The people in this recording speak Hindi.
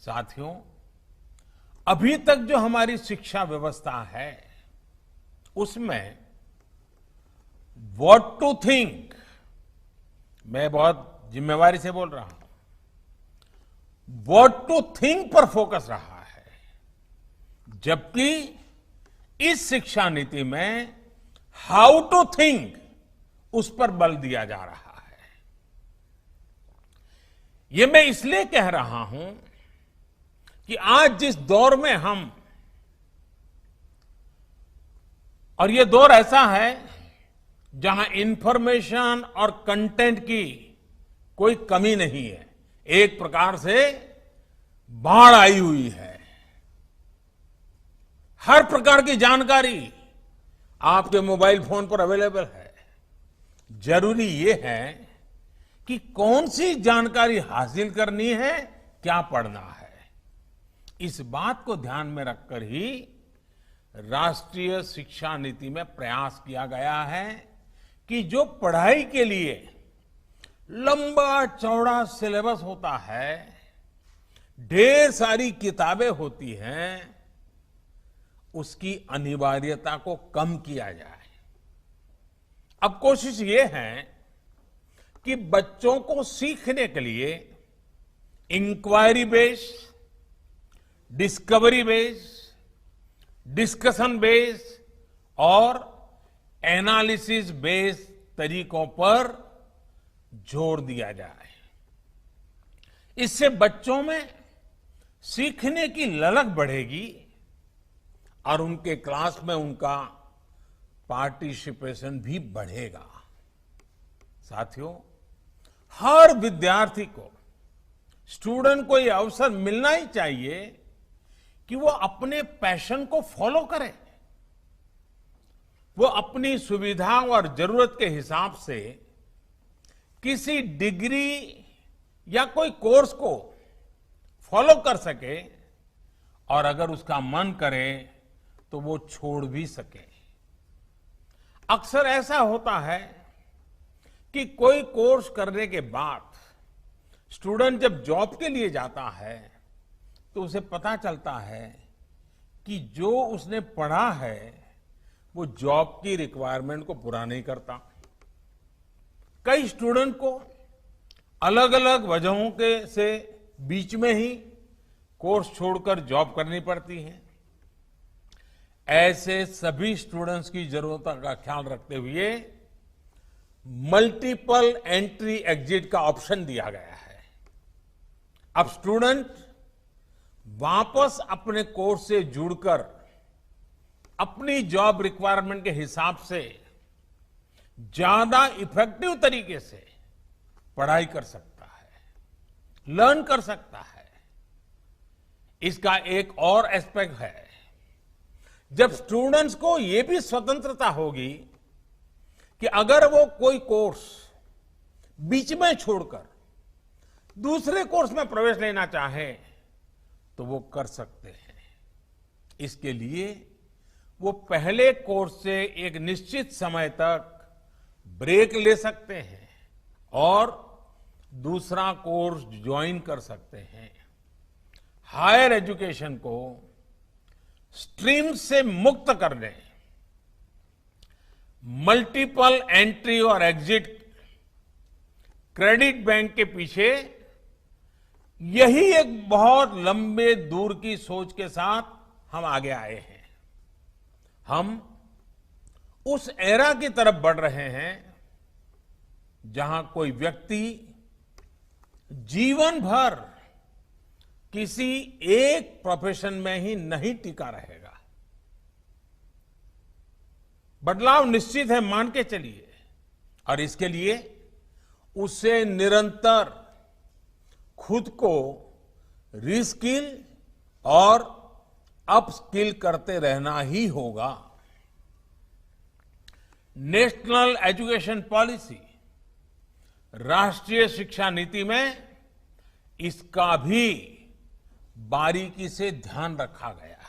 साथियों, अभी तक जो हमारी शिक्षा व्यवस्था है उसमें व्हाट टू थिंक, मैं बहुत जिम्मेवारी से बोल रहा हूं, व्हाट टू थिंक पर फोकस रहा है, जबकि इस शिक्षा नीति में हाउ टू थिंक उस पर बल दिया जा रहा है। ये मैं इसलिए कह रहा हूं कि आज जिस दौर में हम, और ये दौर ऐसा है जहां इंफॉर्मेशन और कंटेंट की कोई कमी नहीं है, एक प्रकार से बाढ़ आई हुई है। हर प्रकार की जानकारी आपके मोबाइल फोन पर अवेलेबल है। जरूरी ये है कि कौन सी जानकारी हासिल करनी है, क्या पढ़ना है। इस बात को ध्यान में रखकर ही राष्ट्रीय शिक्षा नीति में प्रयास किया गया है कि जो पढ़ाई के लिए लंबा चौड़ा सिलेबस होता है, ढेर सारी किताबें होती हैं, उसकी अनिवार्यता को कम किया जाए। अब कोशिश ये है कि बच्चों को सीखने के लिए inquiry based, discovery based, discussion based और एनालिसिस बेस्ड तरीकों पर जोर दिया जाए। इससे बच्चों में सीखने की ललक बढ़ेगी और उनके क्लास में उनका पार्टिसिपेशन भी बढ़ेगा। साथियों, हर विद्यार्थी को, स्टूडेंट को यह अवसर मिलना ही चाहिए कि वो अपने पैशन को फॉलो करे। वो अपनी सुविधा और जरूरत के हिसाब से किसी डिग्री या कोई कोर्स को फॉलो कर सके और अगर उसका मन करे तो वो छोड़ भी सके। अक्सर ऐसा होता है कि कोई कोर्स करने के बाद स्टूडेंट जब जॉब के लिए जाता है तो उसे पता चलता है कि जो उसने पढ़ा है वो जॉब की रिक्वायरमेंट को पूरा नहीं करता। कई स्टूडेंट को अलग अलग वजहों के से बीच में ही कोर्स छोड़कर जॉब करनी पड़ती है। ऐसे सभी स्टूडेंट्स की जरूरतों का ख्याल रखते हुए मल्टीपल एंट्री एग्जिट का ऑप्शन दिया गया है। अब स्टूडेंट वापस अपने कोर्स से जुड़कर अपनी जॉब रिक्वायरमेंट के हिसाब से ज्यादा इफेक्टिव तरीके से पढ़ाई कर सकता है, लर्न कर सकता है। इसका एक और एस्पेक्ट है, जब स्टूडेंट्स को यह भी स्वतंत्रता होगी कि अगर वो कोई कोर्स बीच में छोड़कर दूसरे कोर्स में प्रवेश लेना चाहे तो वो कर सकते हैं। इसके लिए वो पहले कोर्स से एक निश्चित समय तक ब्रेक ले सकते हैं और दूसरा कोर्स ज्वाइन कर सकते हैं। हायर एजुकेशन को स्ट्रीम से मुक्त करने, मल्टीपल एंट्री और एग्जिट क्रेडिट बैंक के पीछे यही एक बहुत लंबे दूर की सोच के साथ हम आगे आए हैं। हम उस एरा की तरफ बढ़ रहे हैं जहां कोई व्यक्ति जीवन भर किसी एक प्रोफेशन में ही नहीं टिका रहेगा। बदलाव निश्चित है, मान के चलिए, और इसके लिए उसे निरंतर खुद को रीस्किल और अपस्किल करते रहना ही होगा। नेशनल एजुकेशन पॉलिसी, राष्ट्रीय शिक्षा नीति में इसका भी बारीकी से ध्यान रखा गया है।